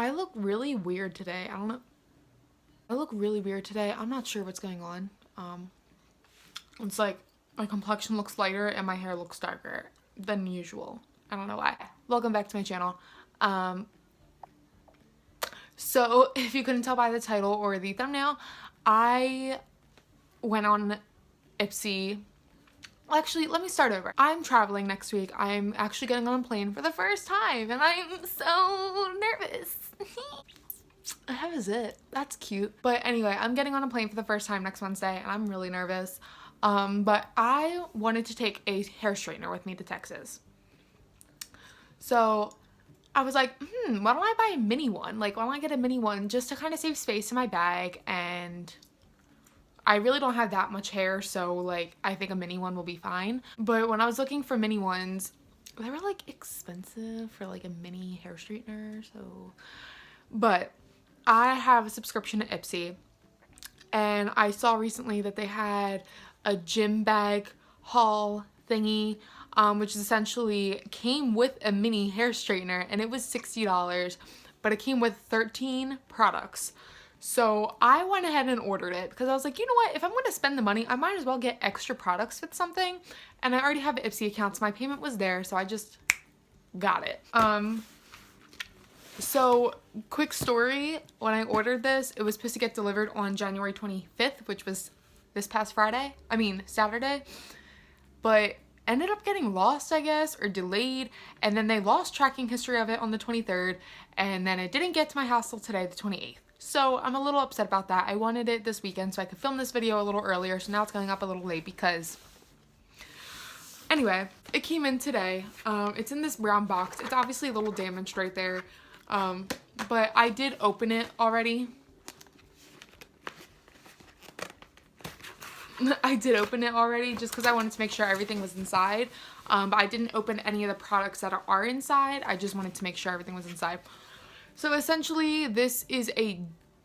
I look really weird today. I don't know. I look really weird today. I'm not sure what's going on. It's like my complexion looks lighter and my hair looks darker than usual. I don't know why. Welcome back to my channel. So if you couldn't tell by the title or the thumbnail, I went on Ipsy. Actually, let me start over. I'm traveling next week. I'm actually getting on a plane for the first time and I'm so nervous. How is it? That's cute. But anyway, I'm getting on a plane for the first time next Wednesday and I'm really nervous. But I wanted to take a hair straightener with me to Texas. So I was like, why don't I buy a mini one? Like, why don't I get a mini one just to kind of save space in my bag? And I really don't have that much hair, so like I think a mini one will be fine. But when I was looking for mini ones, they were like expensive for like a mini hair straightener. So, but I have a subscription to Ipsy, and I saw recently that they had a gym bag haul thingy, which essentially came with a mini hair straightener, and it was $60, but it came with 13 products. So I went ahead and ordered it because I was like, you know what, if I'm going to spend the money, I might as well get extra products with something. And I already have an Ipsy account, so my payment was there, so I just got it. So quick story, when I ordered this, it was supposed to get delivered on January 25th, which was this past Saturday, but ended up getting lost, I guess, or delayed, and then they lost tracking history of it on the 23rd, and then it didn't get to my house till today, the 28th. So I'm a little upset about that. I wanted it this weekend so I could film this video a little earlier, so now it's going up a little late because... Anyway, it came in today. It's in this brown box. It's obviously a little damaged right there, but I did open it already. I did open it already just because I wanted to make sure everything was inside, but I didn't open any of the products that are inside. I just wanted to make sure everything was inside. So essentially this is a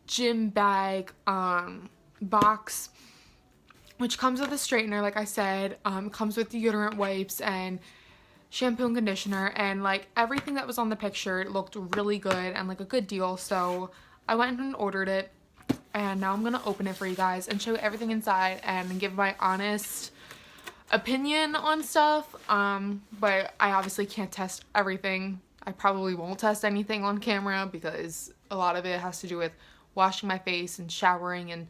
gym bag box, which comes with a straightener, like I said, comes with deodorant wipes and shampoo and conditioner, and like everything that was on the picture looked really good and like a good deal. So I went and ordered it, and now I'm gonna open it for you guys and show everything inside and give my honest opinion on stuff. But I obviously can't test everything. I probably won't test anything on camera because a lot of it has to do with washing my face and showering and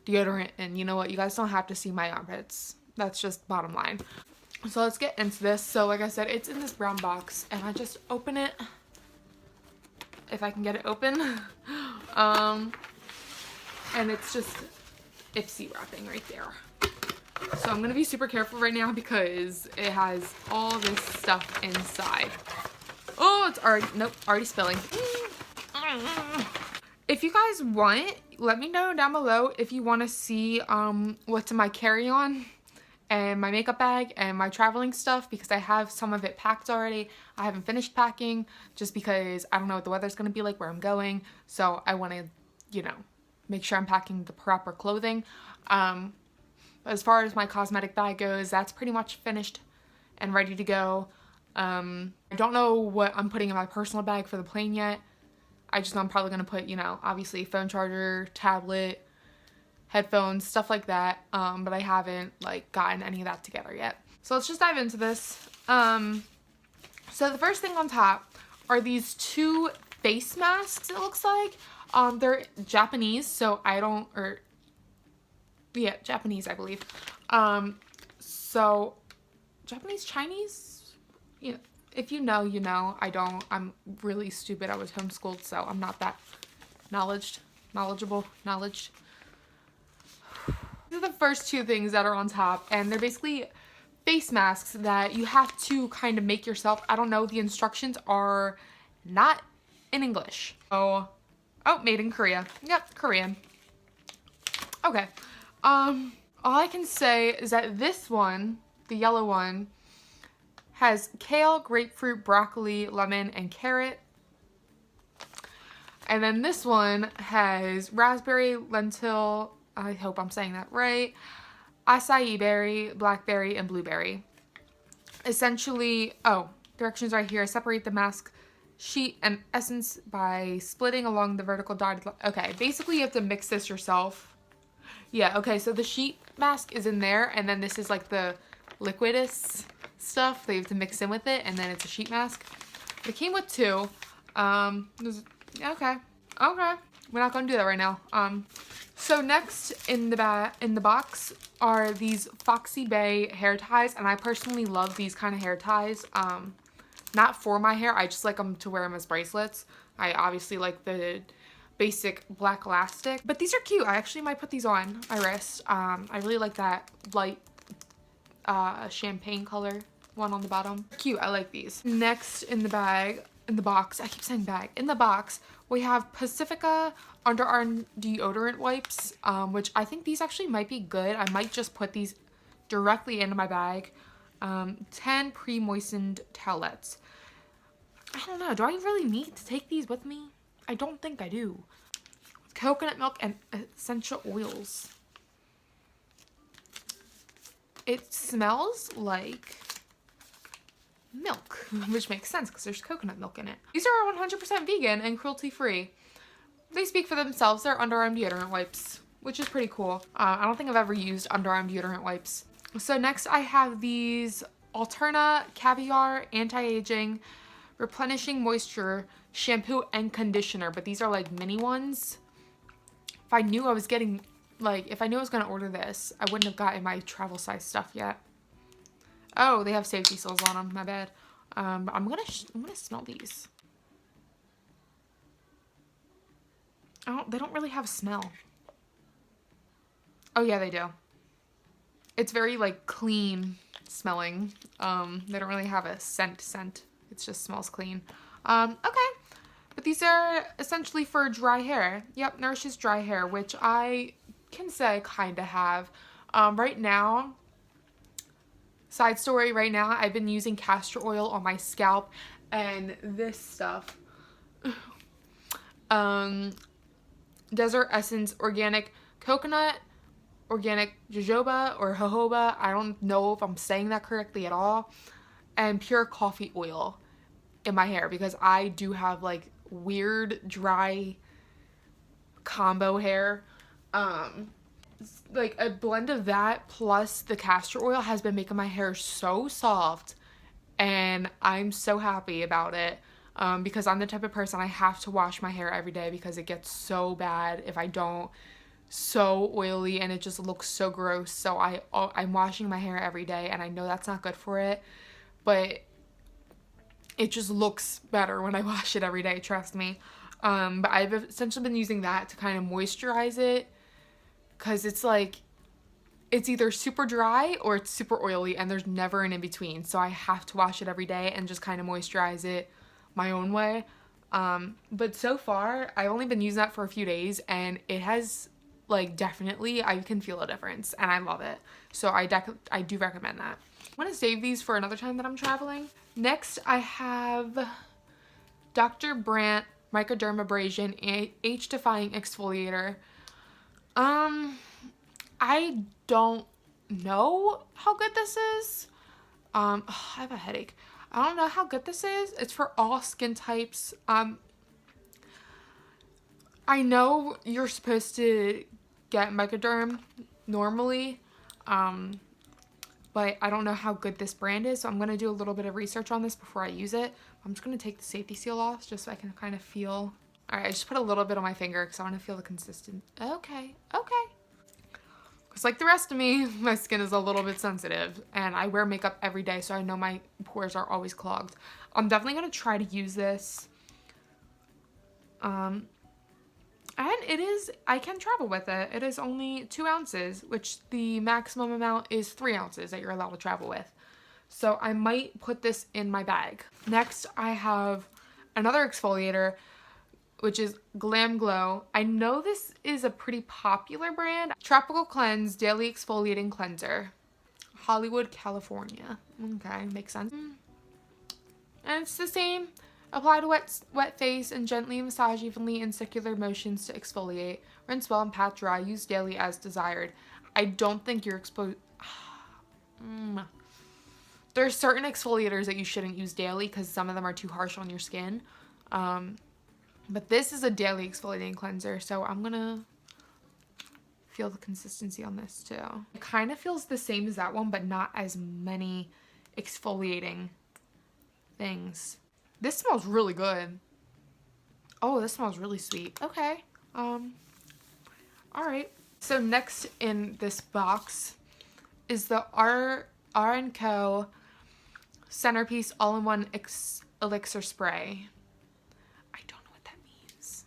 deodorant, and you know what, you guys don't have to see my armpits. That's just bottom line. So let's get into this. So like I said, it's in this brown box, and I just open it if I can get it open. And it's just Ipsy wrapping right there. So I'm gonna be super careful right now because it has all this stuff inside. Oh, it's already spilling. If you guys want, let me know down below if you want to see what's in my carry-on and my makeup bag and my traveling stuff, because I have some of it packed already. I haven't finished packing just because I don't know what the weather's going to be like where I'm going. So I want to, you know, make sure I'm packing the proper clothing. As far as my cosmetic bag goes, that's pretty much finished and ready to go. I don't know what I'm putting in my personal bag for the plane yet. I just know I'm probably going to put, you know, obviously phone charger, tablet, headphones, stuff like that. But I haven't like gotten any of that together yet. So let's just dive into this. So the first thing on top are these two face masks, it looks like. They're Japanese, so Japanese, I believe. So Japanese, Chinese? You know, if you know, you know. I don't. I'm really stupid. I was homeschooled, so I'm not that knowledgeable. These are the first two things that are on top, and they're basically face masks that you have to kind of make yourself. I don't know. The instructions are not in English. Oh, made in Korea. Yep, Korean. Okay. All I can say is that this one, the yellow one, has kale, grapefruit, broccoli, lemon, and carrot. And then this one has raspberry, lentil, I hope I'm saying that right, acai berry, blackberry, and blueberry. Essentially, directions right here. Separate the mask sheet and essence by splitting along the vertical dotted line. Okay, basically you have to mix this yourself. Yeah, okay, so the sheet mask is in there, and then this is like the liquidous stuff that you have to mix in with it, and then it's a sheet mask. It came with two. Okay. We're not gonna do that right now. So next in the box are these Foxy Bay hair ties, and I personally love these kind of hair ties. Not for my hair, I just like them to wear them as bracelets. I obviously like the basic black elastic, but these are cute. I actually might put these on my wrist. I really like that light champagne color one on the bottom. Cute, I like these. Next in the box, I keep saying bag, in the box, we have Pacifica underarm deodorant wipes, which I think these actually might be good. I might just put these directly into my bag. 10 pre-moistened towelettes. I don't know, do I really need to take these with me? I don't think I do. Coconut milk and essential oils. It smells like milk, which makes sense because there's coconut milk in it. These are 100% vegan and cruelty-free. They speak for themselves. They're underarm deodorant wipes, which is pretty cool. I don't think I've ever used underarm deodorant wipes. So next I have these Alterna Caviar Anti-Aging Replenishing Moisture Shampoo and Conditioner, but these are like mini ones. If I knew I was getting, like, if I knew I was gonna order this, I wouldn't have gotten my travel size stuff yet. Oh, they have safety seals on them, my bad. I'm gonna smell these. They don't really have a smell. Oh yeah, they do. It's very like clean smelling. They don't really have a scent. It just smells clean. Okay. But these are essentially for dry hair. Yep, nourishes dry hair, which I can say I kind of have. Right now, side story, right now I've been using castor oil on my scalp, and this stuff, Desert Essence Organic Coconut, Organic Jojoba or Jojoba, I don't know if I'm saying that correctly at all, and pure coffee oil in my hair because I do have like weird dry combo hair. Like a blend of that plus the castor oil has been making my hair so soft, and I'm so happy about it. Because I'm the type of person I have to wash my hair every day because it gets so bad if I don't. So oily, and it just looks so gross. So I'm washing my hair every day, and I know that's not good for it, but it just looks better when I wash it every day, trust me. But I've essentially been using that to kind of moisturize it, because it's like, it's either super dry or it's super oily, and there's never an in-between. So I have to wash it every day and just kind of moisturize it my own way. But so far, I've only been using that for a few days, and it has, like, definitely, I can feel a difference, and I love it. So I do recommend that. I want to save these for another time that I'm traveling. Next, I have Dr. Brandt Microdermabrasion Age-Defying Exfoliator. I don't know how good this is. I have a headache. I don't know how good this is. It's for all skin types. I know you're supposed to get Microderm normally, but I don't know how good this brand is, so I'm going to do a little bit of research on this before I use it. I'm just going to take the safety seal off just so I can kind of feel. Alright, I just put a little bit on my finger because I want to feel the consistent. Okay. Because like the rest of me, my skin is a little bit sensitive, and I wear makeup every day, so I know my pores are always clogged. I'm definitely going to try to use this. And I can travel with it. It is only 2 ounces, which the maximum amount is 3 ounces that you're allowed to travel with. So I might put this in my bag. Next, I have another exfoliator, which is Glam Glow. I know this is a pretty popular brand. Tropical Cleanse Daily Exfoliating Cleanser. Hollywood, California. Okay, makes sense. And it's the same. Apply to wet face and gently massage evenly in circular motions to exfoliate. Rinse well and pat dry. Use daily as desired. I don't think you're exposed. There are certain exfoliators that you shouldn't use daily because some of them are too harsh on your skin. But this is a daily exfoliating cleanser, so I'm gonna feel the consistency on this too. It kind of feels the same as that one, but not as many exfoliating things. This smells really good. Oh, this smells really sweet. Okay. All right. So next in this box is the R & Co Centerpiece All-in-One Elixir Spray. I don't know what that means.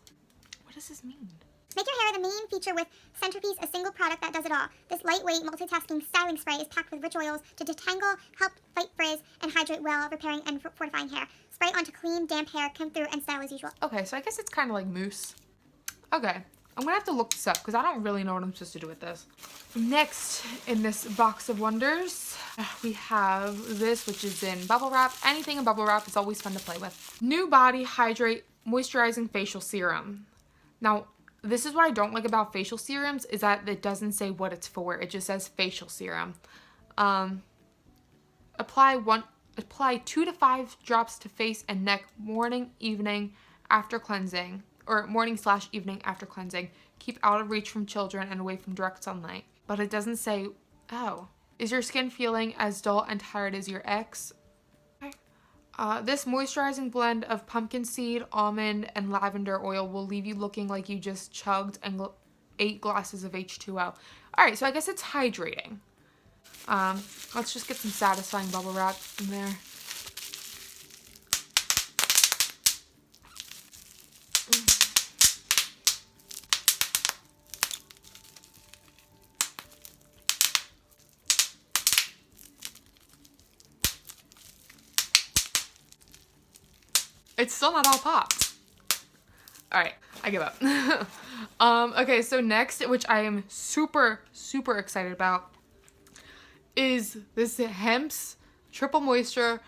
What does this mean? Make your hair the main feature with Centerpiece, a single product that does it all. This lightweight, multitasking styling spray is packed with rich oils to detangle, help fight frizz, and hydrate well, repairing and fortifying hair. Spray onto clean, damp hair, comb through, and style as usual. Okay, so I guess it's kind of like mousse. Okay, I'm gonna have to look this up because I don't really know what I'm supposed to do with this. Next in this box of wonders, we have this, which is in bubble wrap. Anything in bubble wrap is always fun to play with. New Body Hydrate Moisturizing Facial Serum. Now, this is what I don't like about facial serums, is that it doesn't say what it's for. It just says facial serum. Apply 2 to 5 drops to face and neck morning, evening after cleansing, or morning/evening after cleansing. Keep out of reach from children and away from direct sunlight. But it doesn't say, oh. Is your skin feeling as dull and tired as your ex? This moisturizing blend of pumpkin seed, almond, and lavender oil will leave you looking like you just chugged 8 glasses of H2O. All right, so I guess it's hydrating. Let's just get some satisfying bubble wrap in there. It's still not all popped. All right, I give up. Okay, so next, which I am super, super excited about, is this Hemp's Triple Moisture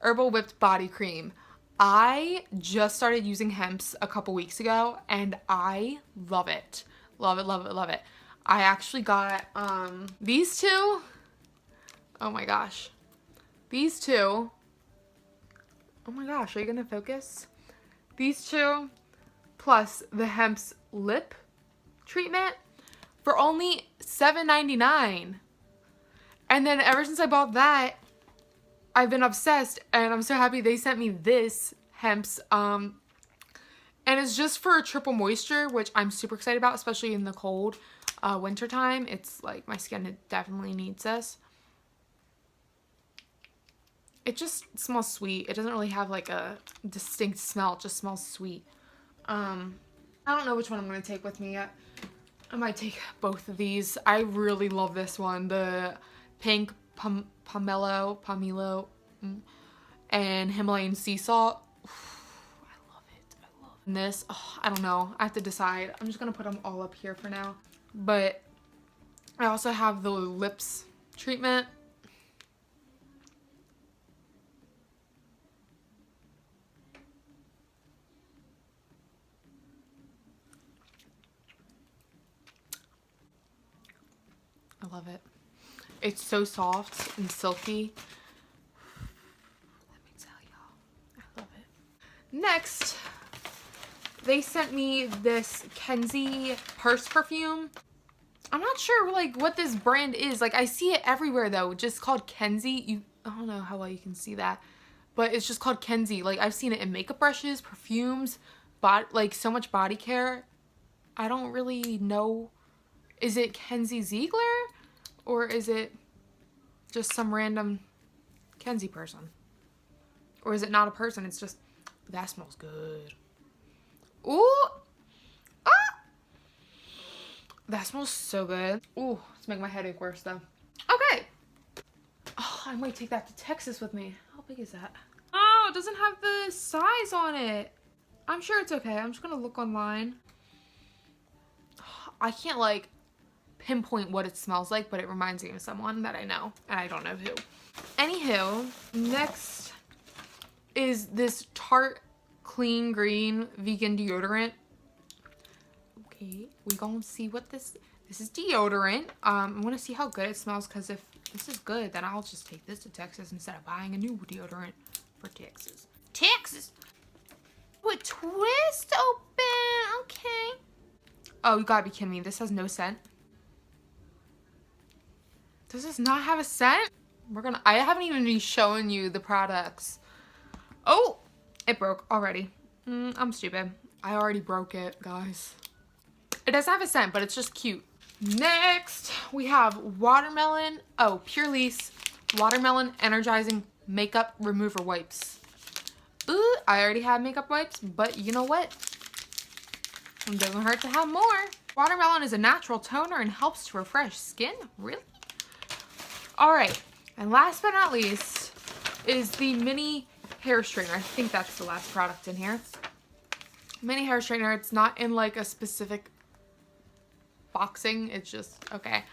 Herbal Whipped Body Cream. I just started using Hemp's a couple weeks ago, and I love it. Love it, love it, love it. I actually got these two. Oh my gosh. These two. Oh my gosh, are you gonna focus? These two plus the Hemp's lip treatment for only $7.99. And then ever since I bought that, I've been obsessed, and I'm so happy they sent me this Hemp's. And it's just for a triple moisture, which I'm super excited about, especially in the cold winter time. It's like my skin definitely needs this. It just smells sweet. It doesn't really have like a distinct smell. It just smells sweet. I don't know which one I'm going to take with me yet. I might take both of these. I really love this one. The pink pomelo and Himalayan sea salt. I love it. I love it. And this, oh, I don't know. I have to decide. I'm just going to put them all up here for now. But I also have the lips treatment. I love it. It's so soft and silky. Let me tell y'all, I love it. Next, they sent me this Kenzie purse perfume. I'm not sure like what this brand is. Like I see it everywhere though, just called Kenzie. I don't know how well you can see that, but it's just called Kenzie. Like I've seen it in makeup brushes, perfumes, like so much body care. I don't really know. Is it Kenzie Ziegler? Or is it just some random Kenzie person? Or is it not a person? It's just, that smells good. Ooh! Ah! That smells so good. Ooh, it's making my headache worse though. Okay. Oh, I might take that to Texas with me. How big is that? Oh, it doesn't have the size on it. I'm sure it's okay. I'm just gonna look online. I can't like pinpoint what it smells like, but it reminds me of someone that I know, and I don't know who. Anywho, next is this Tarte Clean Green Vegan Deodorant. Okay, we gonna see what this is deodorant. I want to see how good it smells, because if this is good, then I'll just take this to Texas instead of buying a new deodorant for Texas. Texas! What, twist open? Okay. Oh, you gotta be kidding me. This has no scent. Does this not have a scent? I haven't even been showing you the products. Oh, it broke already. I'm stupid. I already broke it, guys. It doesn't have a scent, but it's just cute. Next, we have watermelon. Oh, Pure Lease watermelon energizing makeup remover wipes. Ooh, I already have makeup wipes, but you know what? It doesn't hurt to have more. Watermelon is a natural toner and helps to refresh skin. Really? All right, and last but not least is the mini hair straightener. I think that's the last product in here. Mini hair straightener. It's not in like a specific boxing. It's just, okay.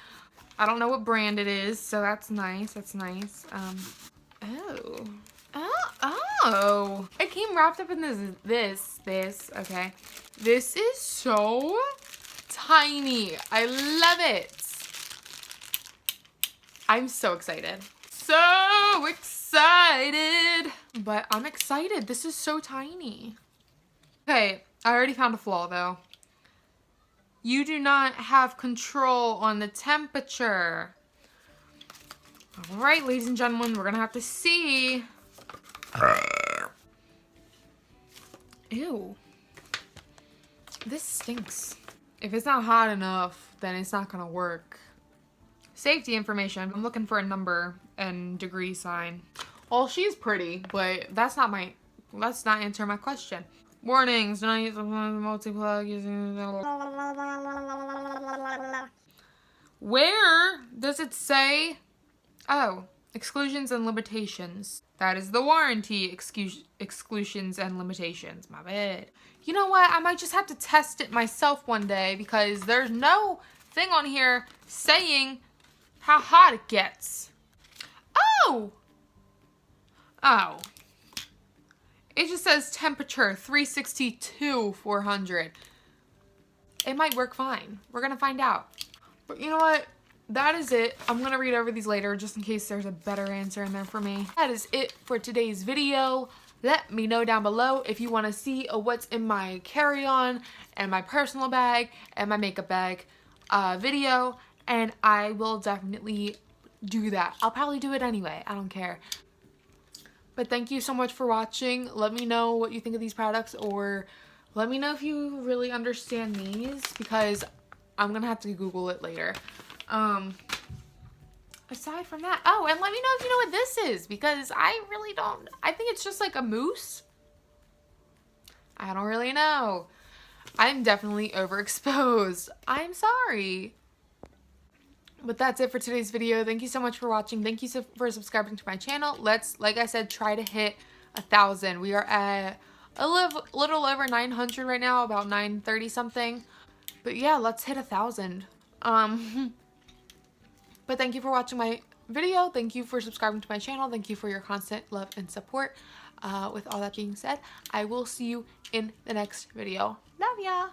I don't know what brand it is, so that's nice. That's nice. Oh. It came wrapped up in this, okay. This is so tiny. I love it. I'm so excited. So excited. But I'm excited. This is so tiny. Okay, I already found a flaw though. You do not have control on the temperature. All right, ladies and gentlemen, we're gonna have to see. Ew. This stinks. If it's not hot enough, then it's not gonna work. Safety information. I'm looking for a number and degree sign. Well, she's pretty, but that's not answer my question. Warnings, do not use multi-plug using. Where does it say? Oh, exclusions and limitations. That is the warranty exclusions and limitations. My bad. You know what? I might just have to test it myself one day because there's no thing on here saying how hot it gets. Oh! Oh. It just says temperature 362 400. It might work fine. We're gonna find out. But you know what? That is it. I'm gonna read over these later just in case there's a better answer in there for me. That is it for today's video. Let me know down below if you want to see what's in my carry-on and my personal bag and my makeup bag video, and I will definitely do that. I'll probably do it anyway. I don't care. But thank you so much for watching. Let me know what you think of these products, or let me know if you really understand these, because I'm gonna have to Google it later. Aside from that, oh, and let me know if you know what this is, because I really don't. I think it's just like a mousse. I don't really know. I'm definitely overexposed. I'm sorry. But that's it for today's video. Thank you so much for watching. Thank you for subscribing to my channel. Let's, like I said, try to hit 1,000. We are at a little over 900 right now, about 930 something. But yeah, let's hit 1,000. But thank you for watching my video. Thank you for subscribing to my channel. Thank you for your constant love and support. With all that being said, I will see you in the next video. Love ya!